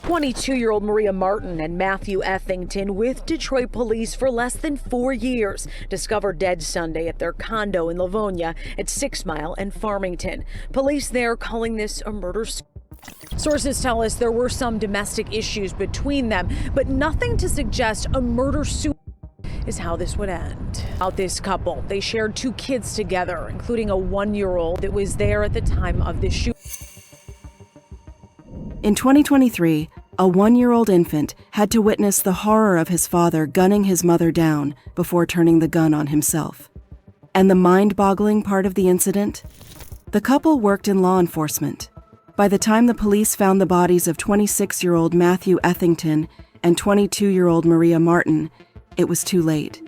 22-year-old Maria Martin and Matthew Ethington with Detroit police for less than 4 years. Discovered dead Sunday at their condo in Livonia at 6 Mile and Farmington. Police there calling this a murder. Sources tell us there were some domestic issues between them, but nothing to suggest a murder-suicide is how this would end. About this couple, they shared 2 kids together, including a 1-year-old that was there at the time of the shooting. In 2023, a 1-year-old infant had to witness the horror of his father gunning his mother down before turning the gun on himself. And the mind-boggling part of the incident? The couple worked in law enforcement. By the time the police found the bodies of 26-year-old Matthew Ethington and 22-year-old Maria Martin, it was too late.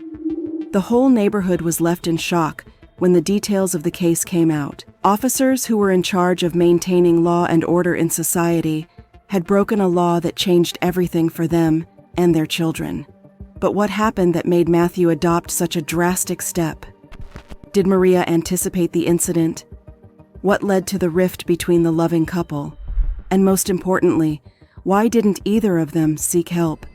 The whole neighborhood was left in shock when the details of the case came out. Officers who were in charge of maintaining law and order in society had broken a law that changed everything for them and their children. But what happened that made Matthew adopt such a drastic step? Did Maria anticipate the incident? What led to the rift between the loving couple? And most importantly, why didn't either of them seek help?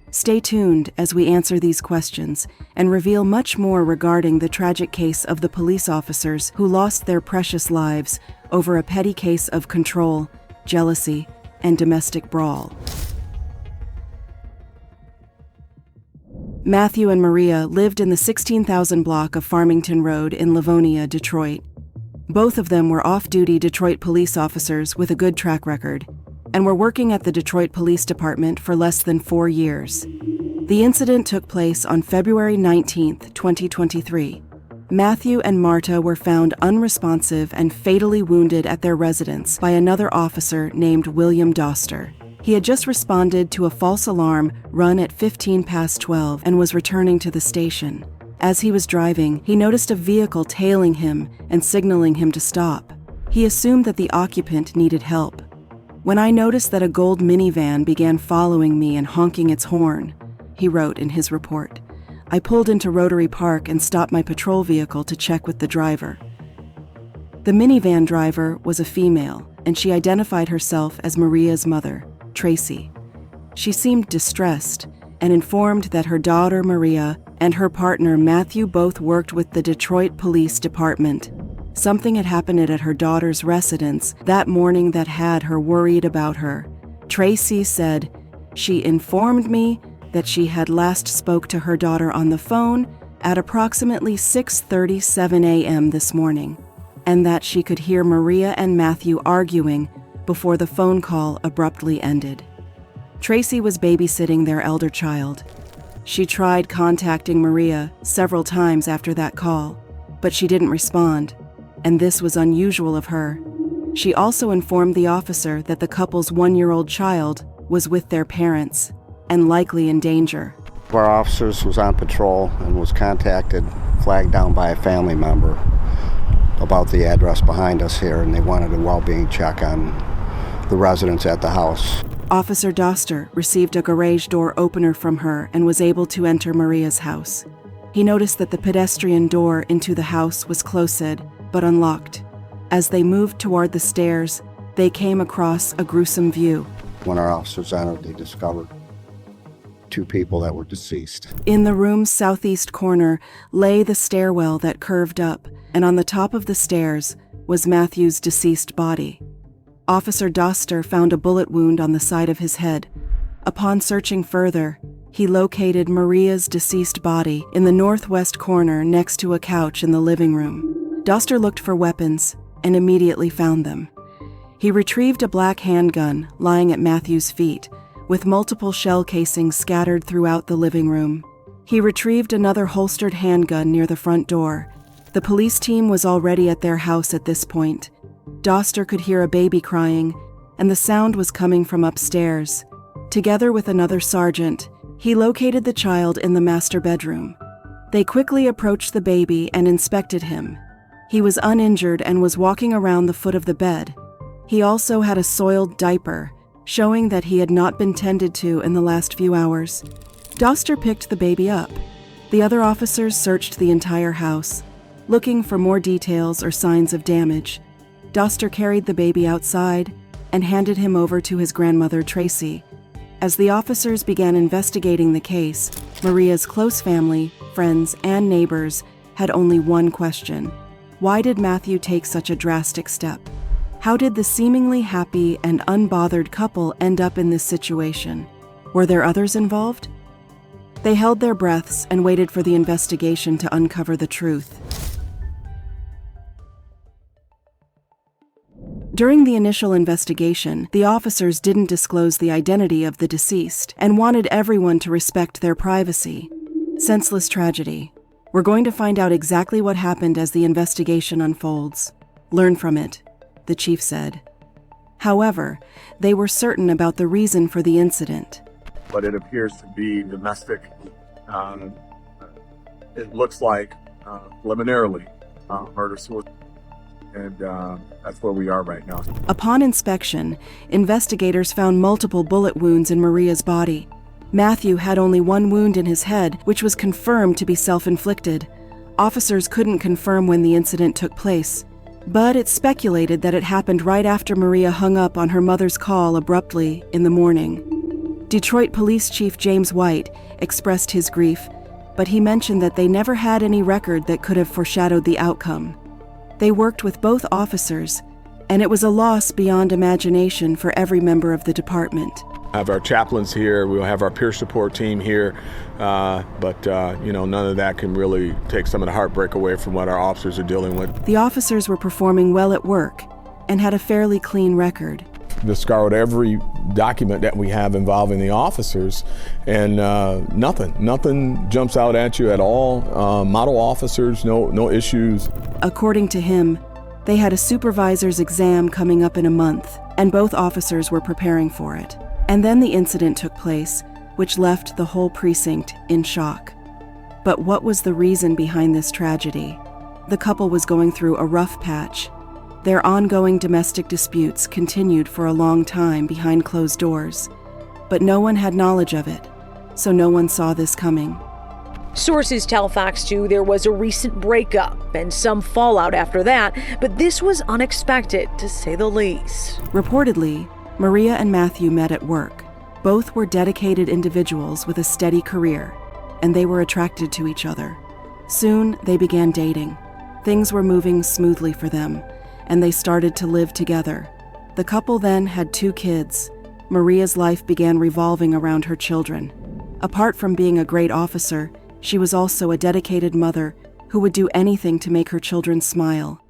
Stay tuned as we answer these questions and reveal much more regarding the tragic case of the police officers who lost their precious lives over a petty case of control, jealousy, and domestic brawl. Matthew and Maria lived in the 16,000 block of Farmington Road in Livonia, Detroit. Both of them were off-duty Detroit police officers with a good track record, and were working at the Detroit Police Department for less than 4 years. The incident took place on February 19, 2023. Matthew and Marta were found unresponsive and fatally wounded at their residence by another officer named William Doster. He had just responded to a false alarm run at 12:15 and was returning to the station. As he was driving, he noticed a vehicle tailing him and signaling him to stop. He assumed that the occupant needed help. "When I noticed that a gold minivan began following me and honking its horn," he wrote in his report, "I pulled into Rotary Park and stopped my patrol vehicle to check with the driver." The minivan driver was a female, and she identified herself as Maria's mother, Tracy. She seemed distressed and informed that her daughter Maria and her partner Matthew both worked with the Detroit Police Department. Something had happened at her daughter's residence that morning that had her worried about her. Tracy said, "She informed me that she had last spoke to her daughter on the phone at approximately 6:37 a.m. this morning, and that she could hear Maria and Matthew arguing before the phone call abruptly ended." Tracy was babysitting their elder child. She tried contacting Maria several times after that call, but she didn't respond, and this was unusual of her. She also informed the officer that the couple's 1-year-old child was with their parents and likely in danger. Our officers was on patrol and was contacted, flagged down by a family member about the address behind us here, and they wanted a well-being check on the residents at the house. Officer Doster received a garage door opener from her and was able to enter Maria's house. He noticed that the pedestrian door into the house was closed but unlocked. As they moved toward the stairs, they came across a gruesome view. When our officers entered, they discovered 2 people that were deceased. In the room's southeast corner lay the stairwell that curved up, and on the top of the stairs was Matthew's deceased body. Officer Doster found a bullet wound on the side of his head. Upon searching further, he located Maria's deceased body in the northwest corner next to a couch in the living room. Doster looked for weapons and immediately found them. He retrieved a black handgun lying at Matthew's feet, with multiple shell casings scattered throughout the living room. He retrieved another holstered handgun near the front door. The police team was already at their house at this point. Doster could hear a baby crying, and the sound was coming from upstairs. Together with another sergeant, he located the child in the master bedroom. They quickly approached the baby and inspected him. He was uninjured and was walking around the foot of the bed. He also had a soiled diaper, showing that he had not been tended to in the last few hours. Doster picked the baby up. The other officers searched the entire house, looking for more details or signs of damage. Doster carried the baby outside and handed him over to his grandmother, Tracy, As the officers began investigating the case, Maria's close family, friends, and neighbors had only one question. Why did Matthew take such a drastic step? How did the seemingly happy and unbothered couple end up in this situation? Were there others involved? They held their breaths and waited for the investigation to uncover the truth. During the initial investigation, the officers didn't disclose the identity of the deceased and wanted everyone to respect their privacy. Senseless tragedy. We're going to find out exactly what happened as the investigation unfolds. Learn from it, the chief said. However, they were certain about the reason for the incident. But it appears to be domestic. It looks like preliminarily murder-suicide. And that's where we are right now. Upon inspection, investigators found multiple bullet wounds in Maria's body. Matthew had only one wound in his head, which was confirmed to be self-inflicted. Officers couldn't confirm when the incident took place, but it's speculated that it happened right after Maria hung up on her mother's call abruptly in the morning. Detroit Police Chief James White expressed his grief, but he mentioned that they never had any record that could have foreshadowed the outcome. They worked with both officers, and it was a loss beyond imagination for every member of the department. I have our chaplains here, we'll have our peer support team here, but none of that can really take some of the heartbreak away from what our officers are dealing with. The officers were performing well at work and had a fairly clean record. They scoured every document that we have involving the officers, and nothing jumps out at you at all. Model officers, no issues. According to him, they had a supervisor's exam coming up in a month, and both officers were preparing for it. And then the incident took place, which left the whole precinct in shock. But what was the reason behind this tragedy? The couple was going through a rough patch. Their ongoing domestic disputes continued for a long time behind closed doors, but no one had knowledge of it, so no one saw this coming. Sources tell Fox 2 there was a recent breakup and some fallout after that, but this was unexpected, to say the least. Reportedly, Maria and Matthew met at work. Both were dedicated individuals with a steady career, and they were attracted to each other. Soon, they began dating. Things were moving smoothly for them, and they started to live together. The couple then had 2 kids. Maria's life began revolving around her children. Apart from being a great officer, she was also a dedicated mother who would do anything to make her children smile.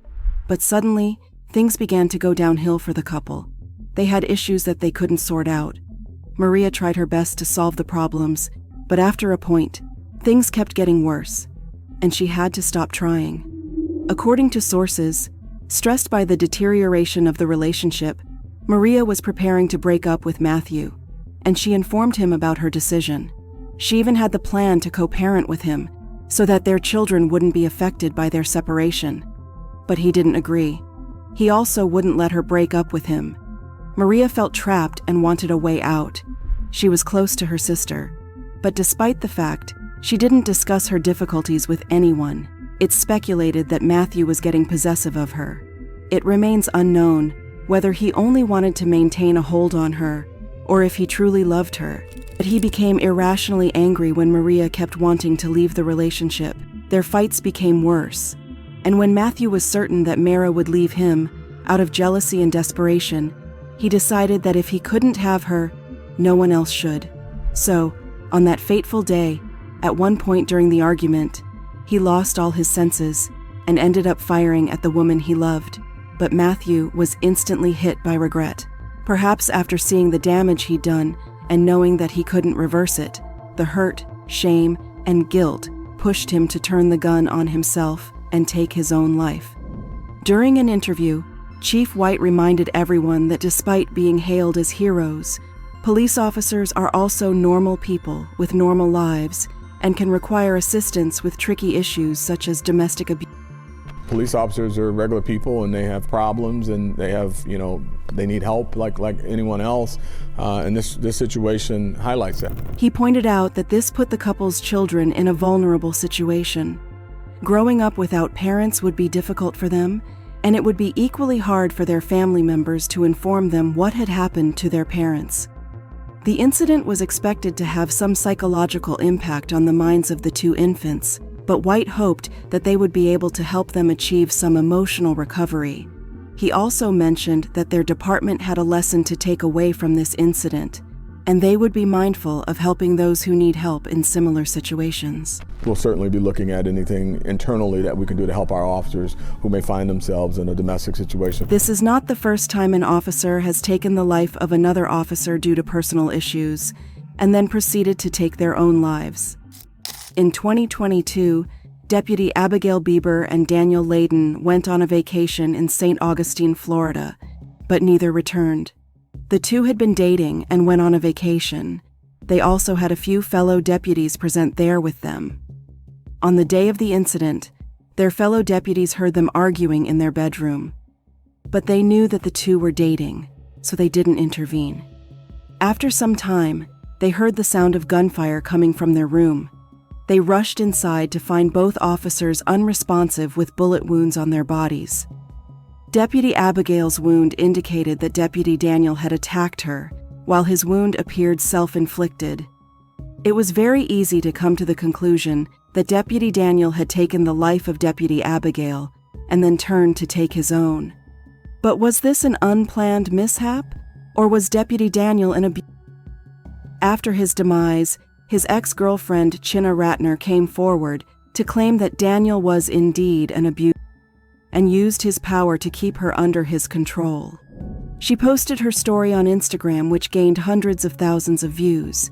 But suddenly, things began to go downhill for the couple. They had issues that they couldn't sort out. Maria tried her best to solve the problems, but after a point, things kept getting worse, and she had to stop trying. According to sources, stressed by the deterioration of the relationship, Maria was preparing to break up with Matthew, and she informed him about her decision. She even had the plan to co-parent with him so that their children wouldn't be affected by their separation. But he didn't agree. He also wouldn't let her break up with him. Maria felt trapped and wanted a way out. She was close to her sister, but despite the fact she didn't discuss her difficulties with anyone, it's speculated that Matthew was getting possessive of her. It remains unknown whether he only wanted to maintain a hold on her or if he truly loved her, but he became irrationally angry when Maria kept wanting to leave the relationship. Their fights became worse, and when Matthew was certain that Mara would leave him, out of jealousy and desperation, he decided that if he couldn't have her, no one else should. So, on that fateful day, at one point during the argument, he lost all his senses and ended up firing at the woman he loved. But Matthew was instantly hit by regret. Perhaps after seeing the damage he'd done and knowing that he couldn't reverse it, the hurt, shame, and guilt pushed him to turn the gun on himself and take his own life. During an interview, Chief White reminded everyone that despite being hailed as heroes, police officers are also normal people with normal lives and can require assistance with tricky issues such as domestic abuse. Police officers are regular people and they have problems and they have, they need help like anyone else. And this situation highlights that. He pointed out that this put the couple's children in a vulnerable situation. Growing up without parents would be difficult for them, and it would be equally hard for their family members to inform them what had happened to their parents. The incident was expected to have some psychological impact on the minds of the two infants, but White hoped that they would be able to help them achieve some emotional recovery. He also mentioned that their department had a lesson to take away from this incident, and they would be mindful of helping those who need help in similar situations. We'll certainly be looking at anything internally that we can do to help our officers who may find themselves in a domestic situation. This is not the first time an officer has taken the life of another officer due to personal issues, and then proceeded to take their own lives. In 2022, Deputy Abigail Bieber and Daniel Layden went on a vacation in St. Augustine, Florida, but neither returned. The two had been dating and went on a vacation. They also had a few fellow deputies present there with them. On the day of the incident, their fellow deputies heard them arguing in their bedroom. But they knew that the two were dating, so they didn't intervene. After some time, they heard the sound of gunfire coming from their room. They rushed inside to find both officers unresponsive with bullet wounds on their bodies. Deputy Abigail's wound indicated that Deputy Daniel had attacked her, while his wound appeared self-inflicted. It was very easy to come to the conclusion that Deputy Daniel had taken the life of Deputy Abigail and then turned to take his own. But was this an unplanned mishap, or was Deputy Daniel an abuser? After his demise, his ex-girlfriend Chinna Ratner came forward to claim that Daniel was indeed an abuser and used his power to keep her under his control. She posted her story on Instagram, which gained hundreds of thousands of views.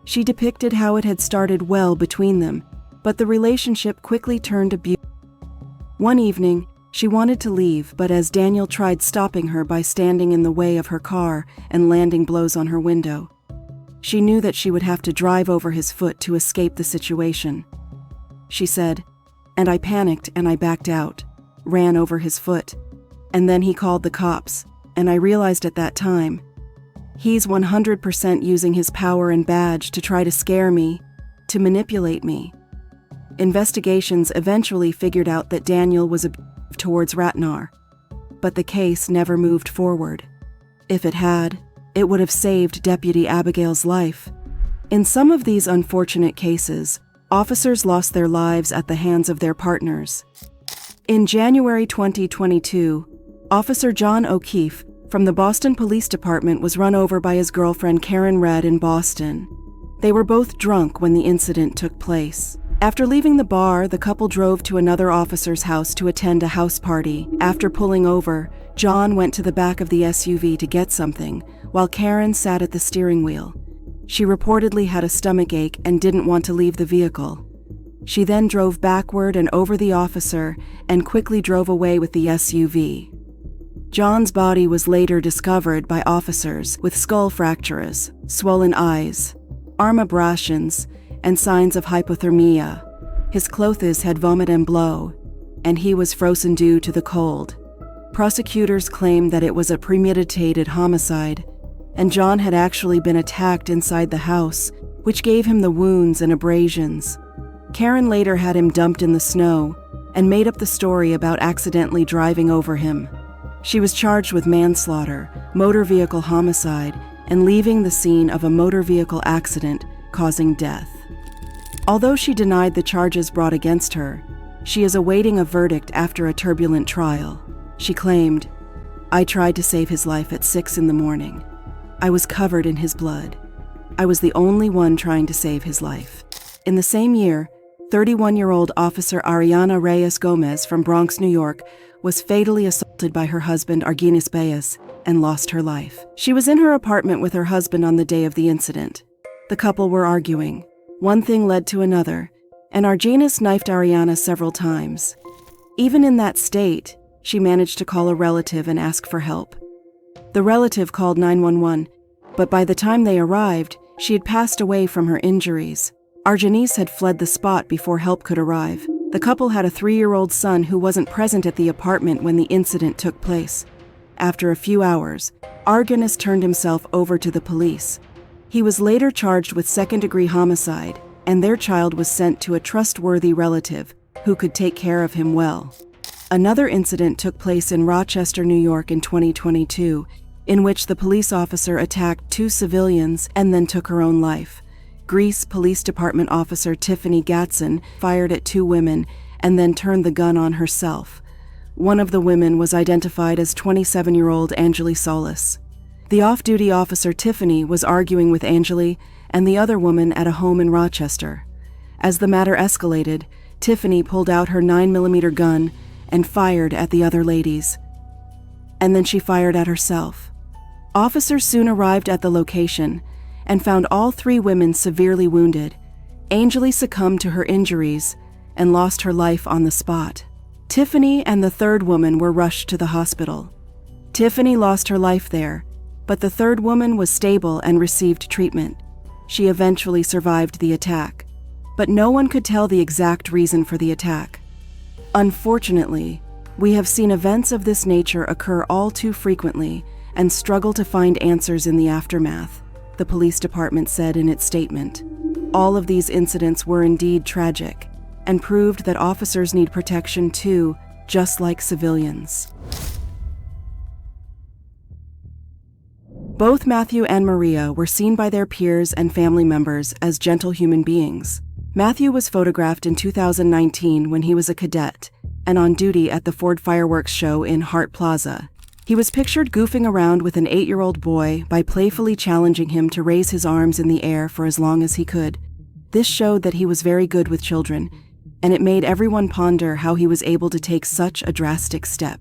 She depicted how it had started well between them, but the relationship quickly turned abusive. One evening, she wanted to leave, but as Daniel tried stopping her by standing in the way of her car and landing blows on her window, she knew that she would have to drive over his foot to escape the situation. She said, "And I panicked and I backed out, ran over his foot, and then he called the cops, and I realized at that time, he's 100% using his power and badge to try to scare me, to manipulate me." Investigations eventually figured out that Daniel was abusive towards Ratnar, but the case never moved forward. If it had, it would have saved Deputy Abigail's life. In some of these unfortunate cases, officers lost their lives at the hands of their partners. In January 2022, Officer John O'Keefe from the Boston Police Department was run over by his girlfriend Karen Redd in Boston. They were both drunk when the incident took place. After leaving the bar, the couple drove to another officer's house to attend a house party. After pulling over, John went to the back of the SUV to get something, while Karen sat at the steering wheel. She reportedly had a stomachache and didn't want to leave the vehicle. She then drove backward and over the officer and quickly drove away with the SUV. John's body was later discovered by officers with skull fractures, swollen eyes, arm abrasions, and signs of hypothermia. His clothes had vomit and blow, and he was frozen due to the cold. Prosecutors claimed that it was a premeditated homicide, and John had actually been attacked inside the house, which gave him the wounds and abrasions. Karen later had him dumped in the snow and made up the story about accidentally driving over him. She was charged with manslaughter, motor vehicle homicide, and leaving the scene of a motor vehicle accident causing death. Although she denied the charges brought against her, she is awaiting a verdict after a turbulent trial. She claimed, "I tried to save his life at 6 a.m. I was covered in his blood. I was the only one trying to save his life." In the same year, 31-year-old Officer Ariana Reyes Gomez from Bronx, New York, was fatally assaulted by her husband Argenis Baez and lost her life. She was in her apartment with her husband on the day of the incident. The couple were arguing. One thing led to another, and Argenis knifed Ariana several times. Even in that state, she managed to call a relative and ask for help. The relative called 911, but by the time they arrived, she had passed away from her injuries. Argenis had fled the spot before help could arrive. The couple had a 3-year-old son who wasn't present at the apartment when the incident took place. After a few hours, Argenis turned himself over to the police. He was later charged with second-degree homicide, and their child was sent to a trustworthy relative who could take care of him well. Another incident took place in Rochester, New York in 2022, in which the police officer attacked 2 civilians and then took her own life. Greece Police Department officer Tiffany Gatson fired at 2 women and then turned the gun on herself. One of the women was identified as 27-year-old Angeli Solis. The off-duty officer Tiffany was arguing with Angeli and the other woman at a home in Rochester. As the matter escalated, Tiffany pulled out her 9mm gun and fired at the other ladies. And then she fired at herself. Officers soon arrived at the location and found all 3 women severely wounded. Angeli succumbed to her injuries and lost her life on the spot. Tiffany and the 3rd woman were rushed to the hospital. Tiffany lost her life there, but the 3rd woman was stable and received treatment. She eventually survived the attack, but no one could tell the exact reason for the attack. Unfortunately, we have seen events of this nature occur all too frequently and struggle to find answers in the aftermath, the police department said in its statement. All of these incidents were indeed tragic and proved that officers need protection too, just like civilians. Both Matthew and Maria were seen by their peers and family members as gentle human beings. Matthew was photographed in 2019 when he was a cadet and on duty at the Ford Fireworks Show in Hart Plaza. He was pictured goofing around with an 8-year-old boy by playfully challenging him to raise his arms in the air for as long as he could. This showed that he was very good with children, and it made everyone ponder how he was able to take such a drastic step.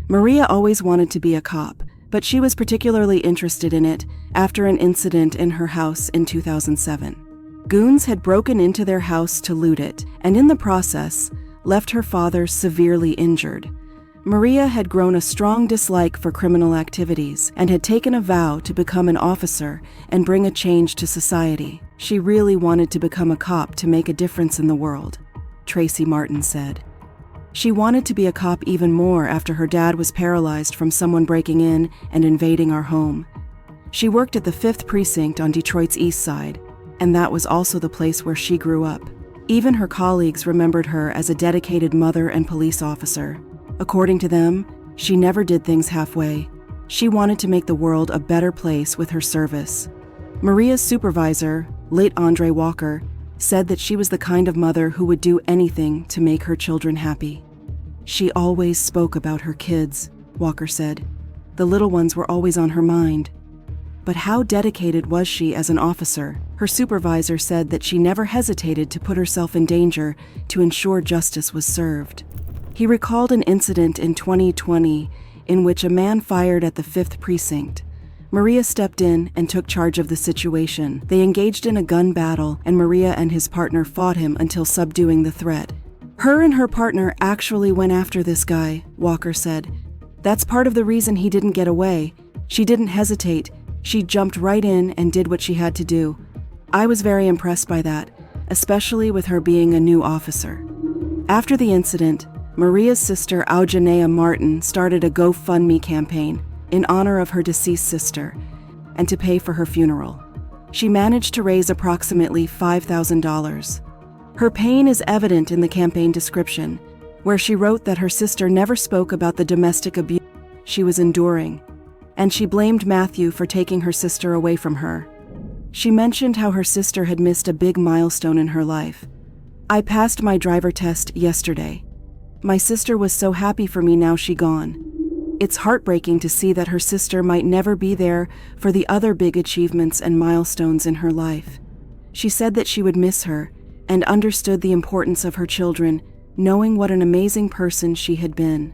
Maria always wanted to be a cop, but she was particularly interested in it after an incident in her house in 2007. Goons had broken into their house to loot it, and in the process, left her father severely injured. Maria had grown a strong dislike for criminal activities and had taken a vow to become an officer and bring a change to society. She really wanted to become a cop to make a difference in the world, Tracy Martin said. She wanted to be a cop even more after her dad was paralyzed from someone breaking in and invading our home. She worked at the 5th Precinct on Detroit's East Side, and that was also the place where she grew up. Even her colleagues remembered her as a dedicated mother and police officer. According to them, she never did things halfway. She wanted to make the world a better place with her service. Maria's supervisor, late Andre Walker, said that she was the kind of mother who would do anything to make her children happy. She always spoke about her kids, Walker said. The little ones were always on her mind. But how dedicated was she as an officer? Her supervisor said that she never hesitated to put herself in danger to ensure justice was served. He recalled an incident in 2020 in which a man fired at the 5th Precinct. Maria stepped in and took charge of the situation. They engaged in a gun battle, and Maria and his partner fought him until subduing the threat. Her and her partner actually went after this guy, Walker said. That's part of the reason he didn't get away. She didn't hesitate. She jumped right in and did what she had to do. I was very impressed by that, especially with her being a new officer. After the incident, Maria's sister Aujanea Martin started a GoFundMe campaign in honor of her deceased sister and to pay for her funeral. She managed to raise approximately $5,000. Her pain is evident in the campaign description, where she wrote that her sister never spoke about the domestic abuse she was enduring, and she blamed Matthew for taking her sister away from her. She mentioned how her sister had missed a big milestone in her life. I passed my driver test yesterday. My sister was so happy for me now she gone. It's heartbreaking to see that her sister might never be there for the other big achievements and milestones in her life. She said that she would miss her and understood the importance of her children, knowing what an amazing person she had been.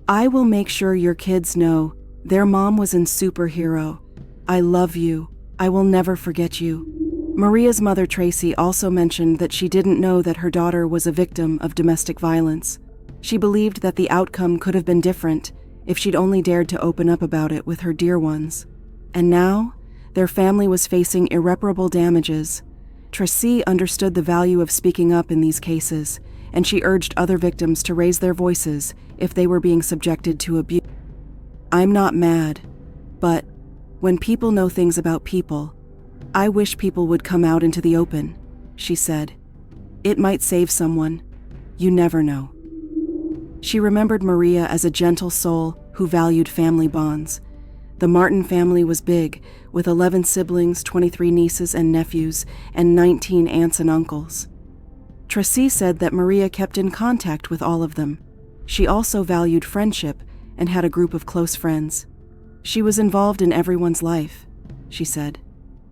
I will make sure your kids know their mom was in Superhero. I love you. I will never forget you. Maria's mother, Tracy, also mentioned that she didn't know that her daughter was a victim of domestic violence. She believed that the outcome could have been different if she'd only dared to open up about it with her dear ones. And now, their family was facing irreparable damages. Tracy understood the value of speaking up in these cases, and she urged other victims to raise their voices if they were being subjected to abuse. I'm not mad, but when people know things about people, I wish people would come out into the open, she said. It might save someone. You never know. She remembered Maria as a gentle soul who valued family bonds. The Martin family was big, with 11 siblings, 23 nieces and nephews, and 19 aunts and uncles. Tracy said that Maria kept in contact with all of them. She also valued friendship and had a group of close friends. She was involved in everyone's life, she said.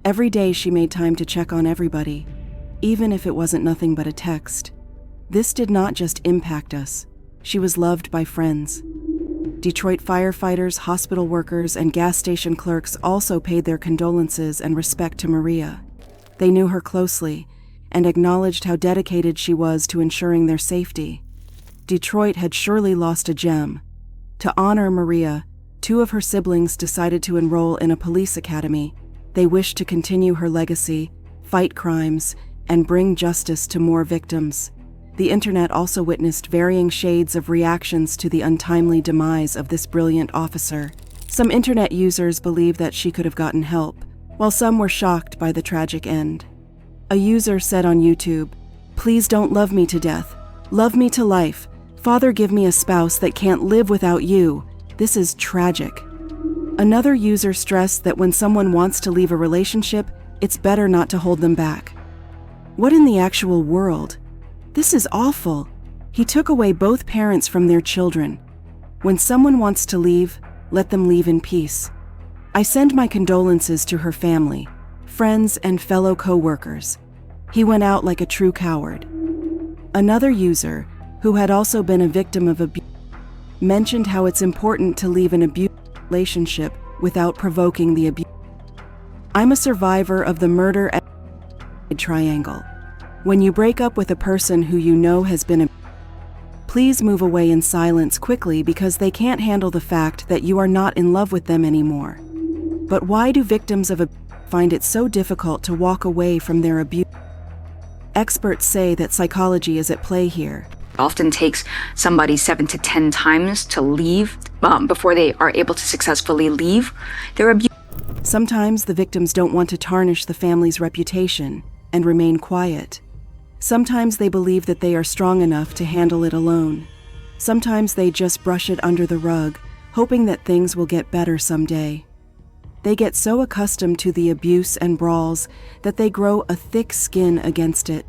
Every day she made time to check on everybody, even if it wasn't nothing but a text. This did not just impact us. She was loved by friends. Detroit firefighters, hospital workers, and gas station clerks also paid their condolences and respect to Maria. They knew her closely and acknowledged how dedicated she was to ensuring their safety. Detroit had surely lost a gem. To honor Maria, 2 of her siblings decided to enroll in a police academy. They wished to continue her legacy, fight crimes, and bring justice to more victims. The internet also witnessed varying shades of reactions to the untimely demise of this brilliant officer. Some internet users believed that she could have gotten help, while some were shocked by the tragic end. A user said on YouTube, "Please don't love me to death. Love me to life. Father, give me a spouse that can't live without you. This is tragic." Another user stressed that when someone wants to leave a relationship, it's better not to hold them back. What in the actual world? This is awful. He took away both parents from their children. When someone wants to leave, let them leave in peace. I send my condolences to her family, friends, and fellow co-workers. He went out like a true coward. Another user, who had also been a victim of abuse, mentioned how it's important to leave an abusive relationship without provoking the abuse. I'm a survivor of the murder triangle. When you break up with a person who you know has been abused, please move away in silence quickly because they can't handle the fact that you are not in love with them anymore. But why do victims of abuse find it so difficult to walk away from their abuse? Experts say that psychology is at play here. It often takes somebody 7 to 10 times to leave before they are able to successfully leave their abuse. Sometimes the victims don't want to tarnish the family's reputation and remain quiet. Sometimes they believe that they are strong enough to handle it alone. Sometimes they just brush it under the rug, hoping that things will get better someday. They get so accustomed to the abuse and brawls that they grow a thick skin against it.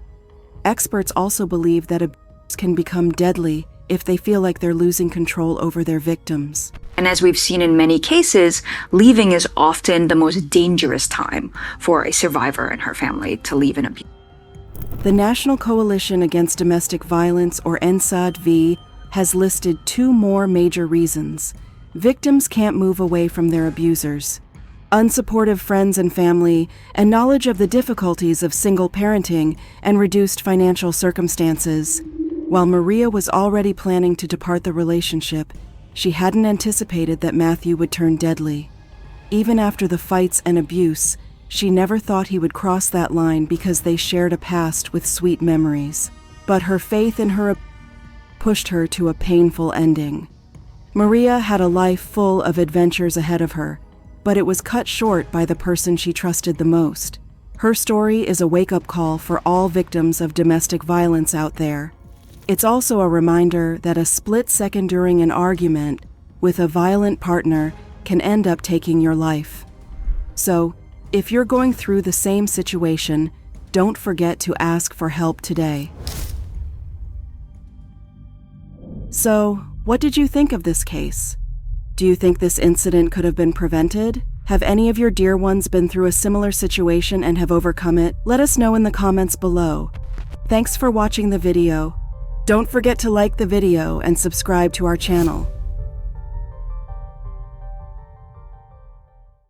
Experts also believe that abuse can become deadly if they feel like they're losing control over their victims. And as we've seen in many cases, leaving is often the most dangerous time for a survivor and her family to leave an abuse. The National Coalition Against Domestic Violence, or NCODV, has listed 2 more major reasons. Victims can't move away from their abusers. Unsupportive friends and family, and knowledge of the difficulties of single parenting and reduced financial circumstances. While Maria was already planning to depart the relationship, she hadn't anticipated that Matthew would turn deadly. Even after the fights and abuse, she never thought he would cross that line because they shared a past with sweet memories. But her faith in her pushed her to a painful ending. Maria had a life full of adventures ahead of her, but it was cut short by the person she trusted the most. Her story is a wake-up call for all victims of domestic violence out there. It's also a reminder that a split second during an argument with a violent partner can end up taking your life. So, if you're going through the same situation, don't forget to ask for help today. So, what did you think of this case? Do you think this incident could have been prevented? Have any of your dear ones been through a similar situation and have overcome it? Let us know in the comments below. Thanks for watching the video. Don't forget to like the video and subscribe to our channel.